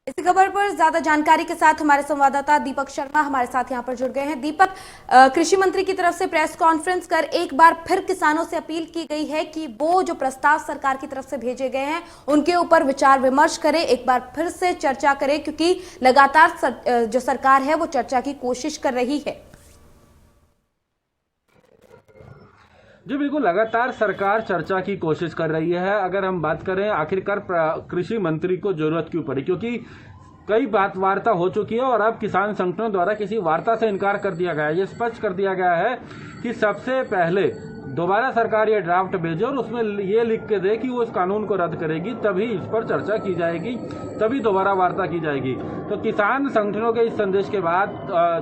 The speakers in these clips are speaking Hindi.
इसी खबर पर ज्यादा जानकारी के साथ हमारे संवाददाता दीपक शर्मा हमारे साथ यहां पर जुड़ गए हैं। दीपक, कृषि मंत्री की तरफ से प्रेस कॉन्फ्रेंस कर एक बार फिर किसानों से अपील की गई है कि वो जो प्रस्ताव सरकार की तरफ से भेजे गए हैं उनके ऊपर विचार विमर्श करें, एक बार फिर से चर्चा करें, क्योंकि लगातार जो सरकार है वो चर्चा की कोशिश कर रही है। जी बिल्कुल, लगातार सरकार चर्चा की कोशिश कर रही है। अगर हम बात करें आखिरकार कृषि मंत्री को जरूरत क्यों पड़ी, क्योंकि कई बात वार्ता हो चुकी है और अब किसान संगठनों द्वारा किसी वार्ता से इनकार कर दिया गया है। ये स्पष्ट कर दिया गया है कि सबसे पहले दोबारा सरकार ये ड्राफ्ट भेजे और उसमें ये लिख के दे कि वो इस कानून को रद्द करेगी, तभी इस पर चर्चा की जाएगी, तभी दोबारा वार्ता की जाएगी। तो किसान संगठनों के इस संदेश के बाद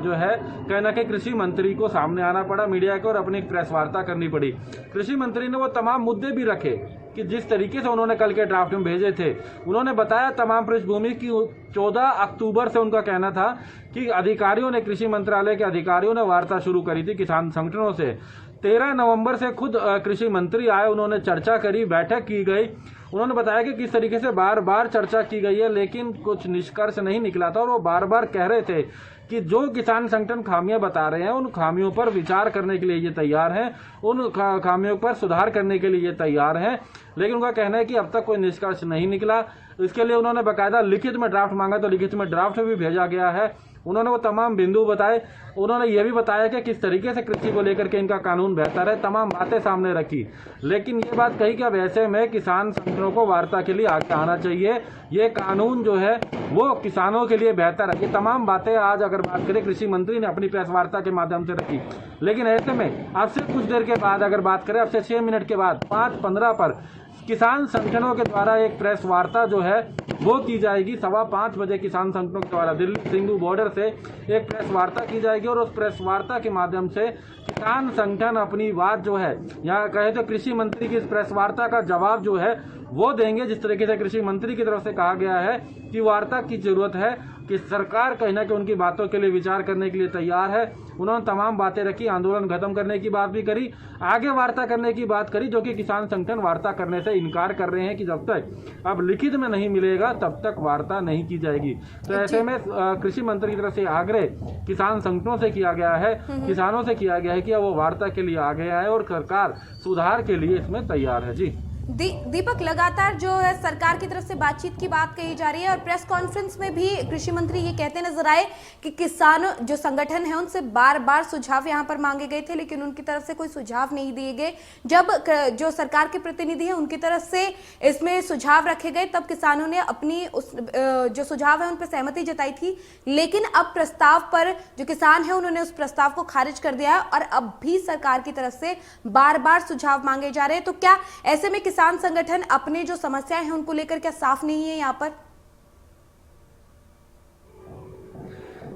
जो है कहना कि कृषि मंत्री को सामने आना पड़ा मीडिया को और अपनी एक प्रेस वार्ता करनी पड़ी। कृषि मंत्री ने वो तमाम मुद्दे भी रखे कि जिस तरीके से उन्होंने कल के ड्राफ्ट में भेजे थे। उन्होंने बताया तमाम पृष्ठभूमि की 14 अक्टूबर से उनका कहना था कि अधिकारियों ने, कृषि मंत्रालय के अधिकारियों ने वार्ता शुरू करी थी किसान संगठनों से। 13 नवंबर से खुद कृषि मंत्री आए, उन्होंने चर्चा करी, बैठक की गई। उन्होंने बताया कि किस तरीके से बार बार चर्चा की गई है, लेकिन कुछ निष्कर्ष नहीं निकला था और वो बार बार कह रहे थे कि जो किसान संगठन खामियां बता रहे हैं उन खामियों पर विचार करने के लिए ये तैयार हैं, उन खामियों पर सुधार करने के लिए ये तैयार हैं। लेकिन उनका कहना है कि अब तक कोई निष्कर्ष नहीं निकला। इसके लिए उन्होंने बाकायदा लिखित में ड्राफ्ट मांगा, तो लिखित में ड्राफ्ट भी भेजा गया है। उन्होंने वो तमाम बिंदु बताए। उन्होंने ये भी बताया कि किस तरीके से कृषि को लेकर के इनका कानून बेहतर है, तमाम बातें सामने रखी। लेकिन ये बात कही कि अब ऐसे में किसान संगठनों को वार्ता के लिए आगे आना चाहिए, ये कानून जो है वो किसानों के लिए बेहतर है। ये तमाम बातें आज अगर बात करें कृषि मंत्री ने अपनी प्रेस वार्ता के माध्यम से रखी। लेकिन ऐसे में अब से कुछ देर के बाद अगर बात करें, अब से 6 मिनट के बाद 5:15 पर किसान संगठनों के द्वारा एक प्रेस वार्ता जो है वो की जाएगी। 5:15 बजे किसान संगठनों के द्वारा दिल्ली सिंघू बॉर्डर से एक प्रेस वार्ता की जाएगी और उस प्रेस वार्ता के माध्यम से किसान संगठन अपनी बात जो है, यहाँ कहे तो कृषि मंत्री की इस प्रेस वार्ता का जवाब जो है वो देंगे। जिस तरीके से कृषि मंत्री की तरफ से कहा गया है कि वार्ता की जरूरत है, कि सरकार कहीं ना कहीं उनकी बातों के लिए विचार करने के लिए तैयार है। उन्होंने तमाम बातें रखी, आंदोलन खत्म करने की बात भी करी, आगे वार्ता करने की बात करी, जो कि किसान संगठन वार्ता करने से इनकार कर रहे हैं कि जब तक अब लिखित में नहीं मिलेगा तब तक वार्ता नहीं की जाएगी। तो ऐसे में कृषि मंत्री की तरफ से आग्रह किसान संगठनों से किया गया है, किसानों से किया गया है कि वो वार्ता के लिए आगे आए और सरकार सुधार के लिए इसमें तैयार है। जी दीपक, लगातार जो है सरकार की तरफ से बातचीत की बात कही जा रही है और प्रेस कॉन्फ्रेंस में भी कृषि मंत्री ये कहते नजर आए कि किसान जो संगठन है उनसे बार बार सुझाव यहां पर मांगे गए थे, लेकिन उनकी तरफ से कोई सुझाव नहीं दिए गए। जब जो सरकार के प्रतिनिधि हैं उनकी तरफ से इसमें सुझाव रखे गए तब किसानों ने अपनी उस जो सुझाव है उन पर सहमति जताई थी, लेकिन अब प्रस्ताव पर जो किसान है उन्होंने उस प्रस्ताव को खारिज कर दिया है और अब भी सरकार की तरफ से बार बार सुझाव मांगे जा रहे हैं। तो क्या ऐसे में किसान संगठन अपने जो समस्याएं हैं उनको लेकर क्या साफ नहीं है यहाँ पर?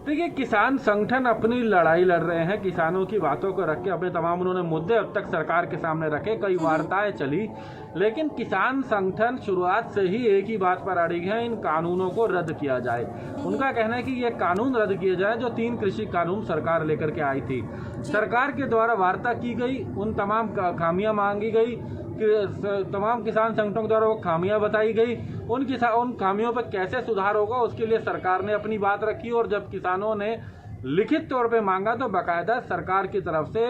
देखिए, किसान संगठन अपनी लड़ाई लड़ रहे हैं, किसानों की बातों को रख के अपने तमाम उन्होंने मुद्दे अब तक सरकार के सामने रखे, कई वार्ताएं चली, लेकिन किसान संगठन शुरुआत से ही एक ही बात पर अड़िग है, इन कानूनों को रद्द किया जाए। उनका कहना है कि ये कानून रद्द किए जाए जो 3 कृषि कानून सरकार लेकर के आई थी। सरकार के द्वारा वार्ता की गई, उन तमाम खामियां मांगी गई, तमाम किसान संगठनों के द्वारा वो खामियां बताई गई, उन खामियों पर कैसे सुधार होगा उसके लिए सरकार ने अपनी बात रखी। और जब किसानों ने लिखित तौर पे मांगा तो बाकायदा सरकार की तरफ से,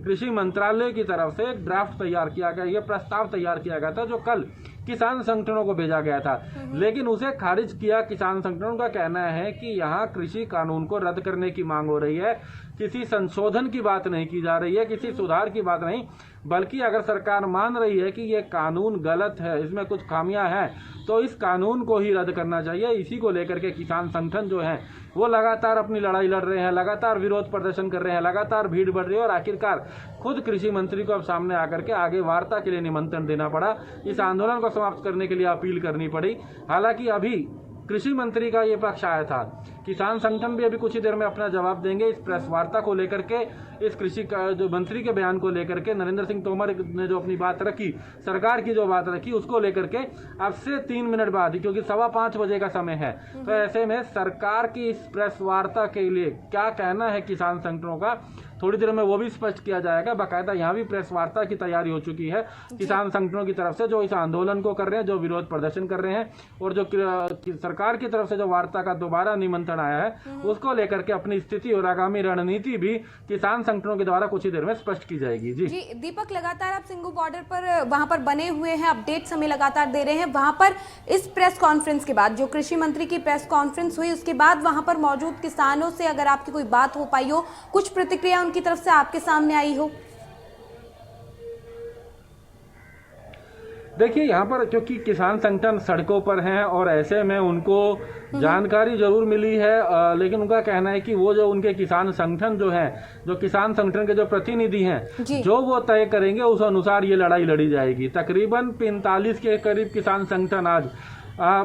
कृषि मंत्रालय की तरफ से एक ड्राफ्ट तैयार किया गया, ये प्रस्ताव तैयार किया गया था जो कल किसान संगठनों को भेजा गया था, लेकिन उसे खारिज किया किसान संगठनों का कहना है कि यहाँ कृषि कानून को रद्द करने की मांग हो रही है, किसी संशोधन की बात नहीं की जा रही है, किसी सुधार की बात नहीं, बल्कि अगर सरकार मान रही है कि ये कानून गलत है, इसमें कुछ खामियां हैं, तो इस कानून को ही रद्द करना चाहिए। इसी को लेकर के किसान संगठन जो है वो लगातार अपनी लड़ाई लड़ रहे हैं, लगातार विरोध प्रदर्शन कर रहे हैं, लगातार भीड़ बढ़ रही है और आखिरकार खुद कृषि मंत्री को अब सामने आकर के आगे वार्ता के लिए निमंत्रण देना पड़ा, इस आंदोलन को समाप्त करने के लिए अपील करनी पड़ी। हालांकि अभी कृषि मंत्री का ये पक्ष आया था, किसान संगठन भी अभी कुछ ही देर में अपना जवाब देंगे इस प्रेस वार्ता को लेकर के, इस कृषि का जो मंत्री के बयान को लेकर के, नरेंद्र सिंह तोमर ने जो अपनी बात रखी, सरकार की जो बात रखी उसको लेकर के अब से 3 मिनट बाद ही, क्योंकि 5:15 बजे का समय है, तो ऐसे में सरकार की इस प्रेस वार्ता के लिए क्या कहना है किसान संगठनों का, थोड़ी देर में वो भी स्पष्ट किया जाएगा। बाकायदा यहाँ भी प्रेस वार्ता की तैयारी हो चुकी है किसान संगठनों की तरफ से, जो इस आंदोलन को कर रहे हैं, जो विरोध प्रदर्शन कर रहे हैं, और जो सरकार की तरफ से जो वार्ता का दोबारा निमंत्रण आया है उसको लेकर के अपनी स्थिति और आगामी रणनीति भी किसान संगठनों के द्वारा कुछ ही देर में स्पष्ट की जाएगी। जी दीपक, लगातार आप सिंगू बॉर्डर पर वहां पर बने हुए हैं, अपडेट्स हमें लगातार दे रहे हैं। वहां पर इस प्रेस कॉन्फ्रेंस के बाद, जो कृषि मंत्री की प्रेस कॉन्फ्रेंस हुई, उसके बाद वहां पर मौजूद किसानों से अगर आपकी कोई बात हो पाई हो, कुछ प्रतिक्रिया उनकी तरफ से आपके सामने आई हो? देखिए, यहाँ पर क्योंकि किसान संगठन सड़कों पर हैं और ऐसे में उनको जानकारी जरूर मिली है, लेकिन उनका कहना है कि वो जो उनके किसान संगठन जो है, जो किसान संगठन के जो प्रतिनिधि हैं, जो वो तय करेंगे उस अनुसार ये लड़ाई लड़ी जाएगी। तकरीबन 45 के करीब किसान संगठन आज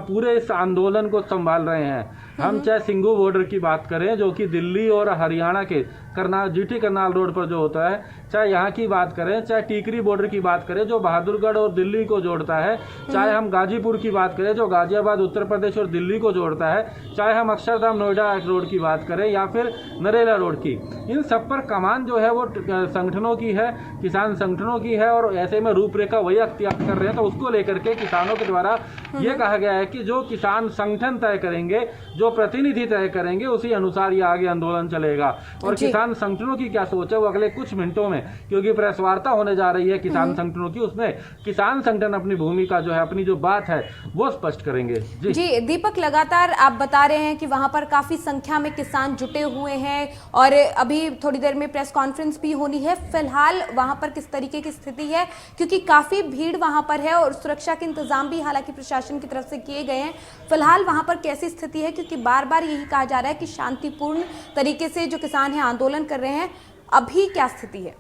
पूरे इस आंदोलन को संभाल रहे हैं। हम चाहे सिंगू बॉर्डर की बात करें, जो कि दिल्ली और हरियाणा के जीटी करनाल रोड पर जो होता है, चाहे यहाँ की बात करें, चाहे टीकरी बॉर्डर की बात करें जो बहादुरगढ़ और दिल्ली को जोड़ता है, चाहे हम गाजीपुर की बात करें जो गाजियाबाद उत्तर प्रदेश और दिल्ली को जोड़ता है, चाहे हम अक्षरधाम नोएडा रोड की बात करें या फिर नरेला रोड की, इन सब पर कमान जो है वो संगठनों की है, किसान संगठनों की है, और ऐसे में रूपरेखा वही अख्तियार कर रहे हैं। तो उसको लेकर के किसानों के द्वारा ये कहा गया है कि जो किसान संगठन तय करेंगे, जो प्रतिनिधि तय करेंगे, उसी अनुसार ये आगे आंदोलन चलेगा। और किसान संगठनों की क्या सोच है वो अगले कुछ मिनटों में, क्योंकि प्रेस वार्ता होने जा रही है किसान संगठनों की, उसमें किसान संगठन अपनी भूमिका जो है, अपनी जो बात है वो स्पष्ट करेंगे। जी दीपक, लगातार आप बता रहे हैं कि वहां पर काफी संख्या में किसान जुटे हुए हैं और अभी थोड़ी देर में प्रेस कॉन्फ्रेंस भी होनी है। फिलहाल वहां पर किस तरीके की स्थिति है, क्योंकि काफी भीड़ वहां पर है और सुरक्षा के इंतजाम भी हालांकि प्रशासन की तरफ से किए गए हैं। फिलहाल वहां पर कैसी स्थिति है, क्योंकि बार बार यही कहा जा रहा है कि शांतिपूर्ण तरीके से जो किसान हैं आंदोलन कर रहे हैं, अभी क्या स्थिति है?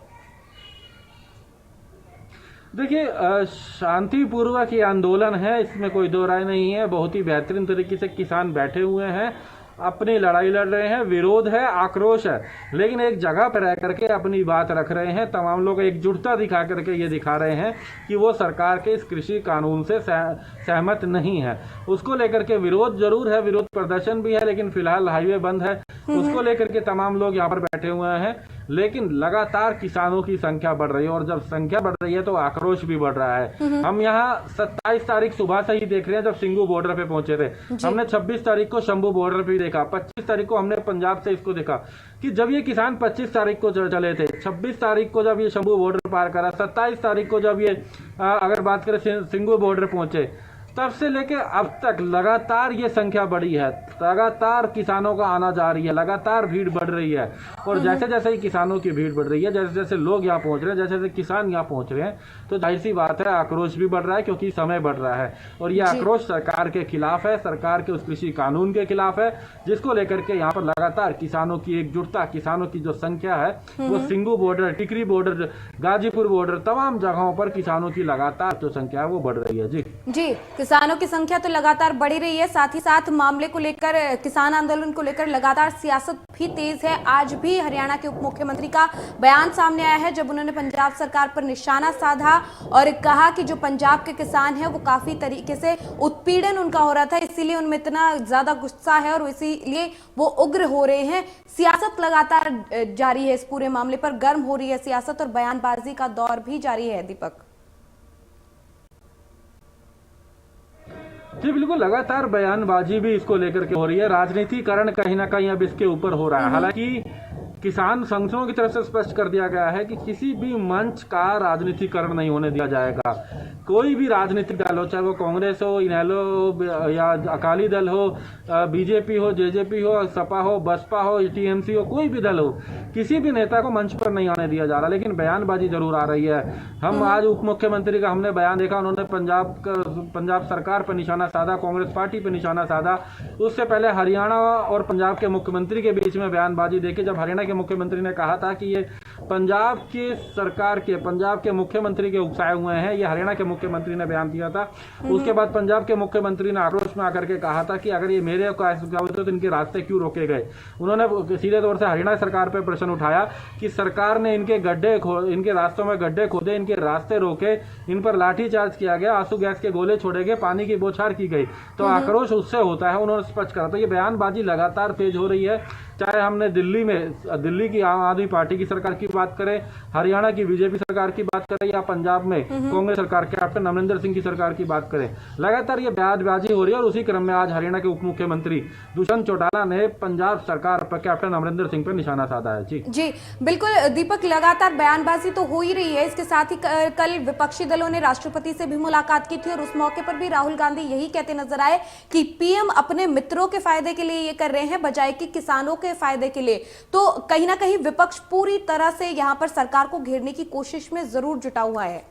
देखिए, शांतिपूर्वक ये आंदोलन है, इसमें कोई दो राय नहीं है। बहुत ही बेहतरीन तरीके से किसान बैठे हुए हैं, अपनी लड़ाई लड़ रहे हैं, विरोध है, आक्रोश है, लेकिन एक जगह पर रह करके अपनी बात रख रहे हैं। तमाम लोग एकजुटता दिखा करके ये दिखा रहे हैं कि वो सरकार के इस कृषि कानून से सहमत नहीं है। उसको लेकर के विरोध जरूर है, विरोध प्रदर्शन भी है, लेकिन फिलहाल हाईवे बंद है, उसको लेकर के तमाम लोग यहाँ पर बैठे हुए हैं। लेकिन लगातार किसानों की संख्या बढ़ रही है, और जब संख्या बढ़ रही है तो आक्रोश भी बढ़ रहा है। हम यहाँ 27 तारीख सुबह से ही देख रहे हैं, जब सिंगू बॉर्डर पे पहुंचे थे। हमने 26 तारीख को शंभू बॉर्डर पे देखा, 25 तारीख को हमने पंजाब से इसको देखा कि जब ये किसान 25 तारीख को चले थे, 26 तारीख को जब ये शंभू बॉर्डर पार करा, 27 तारीख को जब ये अगर बात करें सिंगू बॉर्डर पहुंचे, तब से लेके अब तक लगातार ये संख्या बढ़ी है, लगातार किसानों का आना जा रही है, लगातार भीड़ बढ़ रही है। और जैसे जैसे ही किसानों की भीड़ बढ़ रही है, जैसे जैसे लोग यहाँ पहुंच रहे हैं, जैसे जैसे किसान यहाँ पहुंच रहे हैं, तो जाहिर सी बात है आक्रोश भी बढ़ रहा है, क्योंकि समय बढ़ रहा है। और ये आक्रोश सरकार के खिलाफ है, सरकार के उस कृषि कानून के खिलाफ है, जिसको लेकर के यहाँ पर लगातार किसानों की एकजुटता, किसानों की जो संख्या है वो सिंगू बॉर्डर, टिकरी बॉर्डर, गाजीपुर बॉर्डर, तमाम जगहों पर किसानों की लगातार जो संख्या है वो बढ़ रही है। जी किसानों की संख्या तो लगातार बढ़ी रही है, साथ ही साथ मामले को लेकर, किसान आंदोलन को लेकर लगातार सियासत भी तेज है। आज भी हरियाणा के उप मुख्यमंत्री का बयान सामने आया है, जब उन्होंने पंजाब सरकार पर निशाना साधा और कहा कि जो पंजाब के किसान हैं वो काफी तरीके से उत्पीड़न उनका हो रहा था, इसीलिए उनमें इतना ज्यादा गुस्सा है और इसीलिए वो उग्र हो रहे हैं। सियासत लगातार जारी है, इस पूरे मामले पर गर्म हो रही है सियासत और बयानबाजी का दौर भी जारी है। दीपक जी बिल्कुल, लगातार बयानबाजी भी इसको लेकर के हो रही है, राजनीतिकरण कहीं ना कहीं अब इसके ऊपर हो रहा है। हालांकि किसान संगठनों की तरफ से स्पष्ट कर दिया गया है कि किसी भी मंच का राजनीतिकरण नहीं होने दिया जाएगा। कोई भी राजनीतिक दल हो, चाहे वो कांग्रेस हो, इनेलो हो या अकाली दल हो, बीजेपी हो, जेजेपी हो, सपा हो, बसपा हो, टीएमसी हो, कोई भी दल हो, किसी भी नेता को मंच पर नहीं आने दिया जा रहा, लेकिन बयानबाजी जरूर आ रही है। हम आज उप मुख्यमंत्री का हमने बयान देखा, उन्होंने पंजाब सरकार पर निशाना साधा, कांग्रेस पार्टी पर निशाना साधा। उससे पहले हरियाणा और पंजाब के मुख्यमंत्री के बीच में बयानबाजी देखी, जब हरियाणा के मुख्यमंत्री ने कहा था कि ये पंजाब की सरकार के, पंजाब के मुख्यमंत्री के उकसाए हुए हैं, ये हरियाणा के मुख्यमंत्री ने बयान दिया था। उसके बाद पंजाब के मुख्यमंत्री ने आक्रोश में आकर के कहा था कि अगर ये मेरे को तो इनके रास्ते क्यों रोके गए। उन्होंने सीधे तौर से हरियाणा सरकार पर प्रश्न उठाया कि सरकार ने इनके इनके रास्तों में गड्ढे खोदे, इनके रास्ते रोके, इन पर लाठीचार्ज किया गया, आंसू गैस के गोले छोड़े गए, पानी की बौछार की गई, तो आक्रोश उससे होता है, उन्होंने स्पष्ट करा। तो ये बयानबाजी लगातार तेज हो रही है, चाहे हमने दिल्ली की आम आदमी पार्टी की सरकार की बात करें, हरियाणा की बीजेपी सरकार की बात करें, या पंजाब में कांग्रेस सरकार कैप्टन अमरिंदर सिंह की सरकार की बात करें, लगातार ये बयानबाजी हो रही है। और उसी क्रम में आज हरियाणा के उप मुख्यमंत्री दुष्यंत चौटाला ने पंजाब सरकार पर कैप्टन अमरिंदर सिंह पर निशाना साधा है। जी बिल्कुल दीपक, लगातार बयानबाजी तो हो ही रही है। इसके साथ ही कल विपक्षी दलों ने राष्ट्रपति से भी मुलाकात की थी और उस मौके पर भी राहुल गांधी यही कहते नजर आए कि पीएम अपने मित्रों के फायदे के लिए ये कर रहे हैं बजाय कि किसानों के फायदे के लिए। तो कहीं ना कहीं विपक्ष पूरी तरह से यहां पर सरकार को घेरने की कोशिश में जरूर जुटा हुआ है।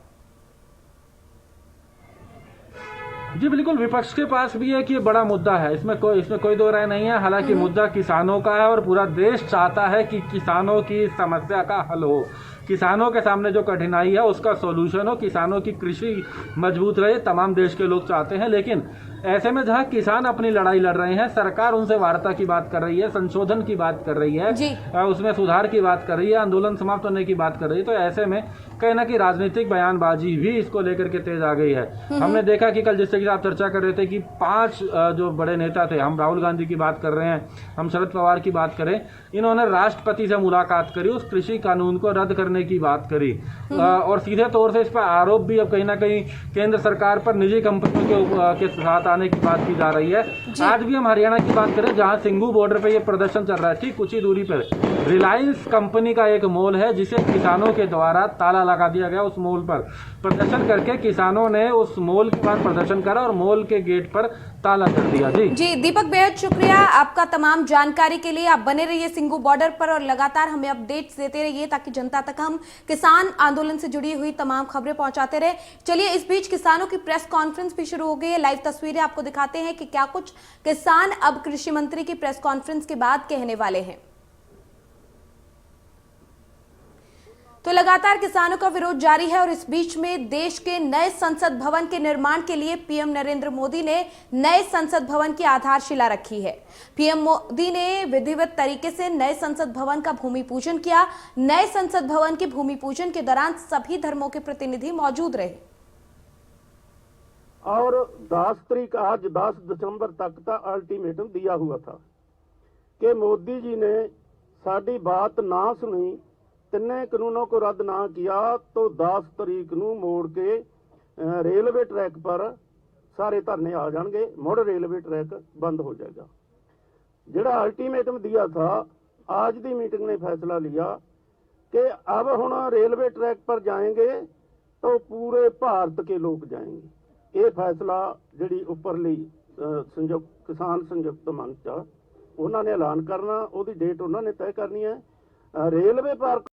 जी बिल्कुल, विपक्ष के पास भी एक ये बड़ा मुद्दा है, इसमें कोई दो राय नहीं है। हालांकि मुद्दा किसानों का है और पूरा देश चाहता है कि किसानों की समस्या का हल हो, किसानों के सामने जो कठिनाई है उसका सॉल्यूशन हो, किसानों की कृषि मजबूत रहे, तमाम देश के लोग चाहते हैं। लेकिन ऐसे में जहां किसान अपनी लड़ाई लड़ रहे हैं, सरकार उनसे वार्ता की बात कर रही है, संशोधन की बात कर रही है, उसमें सुधार की बात कर रही है, आंदोलन समाप्त होने की बात कर रही है, तो ऐसे में कहीं ना कहीं राजनीतिक बयानबाजी भी इसको लेकर के तेज आ गई है। हमने देखा कि कल जिससे कि आप चर्चा कर रहे थे कि 5 जो बड़े नेता थे, हम राहुल गांधी की बात कर रहे हैं, हम शरद पवार की बात करें, इन्होंने राष्ट्रपति से मुलाकात करी, उस कृषि कानून को रद्द करने की बात करी और सीधे तौर से इस पर आरोप भी अब कहीं ना कहीं केंद्र सरकार पर निजी कंपनियों के साथ आने की बात की जा रही है। आज भी हम हरियाणा की बात करें, जहां सिंघू बॉर्डर पे ये प्रदर्शन चल रहा है, ठीक कुछ ही दूरी पर रिलायंस कंपनी का एक मॉल है जिसे किसानों के द्वारा ताला लगा दिया गया। उस मॉल पर प्रदर्शन करके किसानों ने उस मॉल के पास प्रदर्शन करा और मॉल के गेट पर ताला कर दिया। जी दीपक, बेहद शुक्रिया आपका तमाम जानकारी के लिए। आप बने रहिए सिंघू बॉर्डर पर और लगातार हमें अपडेट्स देते रहिए ताकि जनता तक हम किसान आंदोलन से जुड़ी हुई तमाम खबरें पहुंचाते रहे। चलिए, इस बीच किसानों की प्रेस कॉन्फ्रेंस भी शुरू हो गई है। लाइव तस्वीरें आपको दिखाते हैं कि क्या कुछ किसान अब कृषि मंत्री की प्रेस कॉन्फ्रेंस के बाद कहने वाले हैं। तो लगातार किसानों का विरोध जारी है और इस बीच में देश के नए संसद भवन के निर्माण के लिए पीएम नरेंद्र मोदी ने नए संसद भवन की आधारशिला रखी है। पीएम मोदी ने विधिवत तरीके से नए संसद भवन का भूमि पूजन किया। नए संसद भवन के भूमि पूजन के दौरान सभी धर्मों के प्रतिनिधि मौजूद रहे और 10 तारीख आज 10 दिसंबर तक का अल्टीमेटम दिया हुआ था कि मोदी जी ने साड़ी बात ना सुनी, तिन्ने कानूनों को रद्द ना किया तो 10 तारीख ਨੂੰ मोड़ के रेलवे ट्रैक पर सारे धरने आ जाएंगे, मुड़ रेलवे ट्रैक बंद हो जाएगा। जिहड़ा अल्टीमेटम दिया था, आज की मीटिंग ने फैसला लिया कि अब हुण रेलवे ट्रैक पर जाएंगे तो पूरे भारत के लोग जाएंगे। ये फैसला जिहड़ी उपरली संयुक्त किसान संयुक्त मंच उन्होंने ऐलान करना, उसकी डेट उन्होंने तय करनी है। रेलवे पर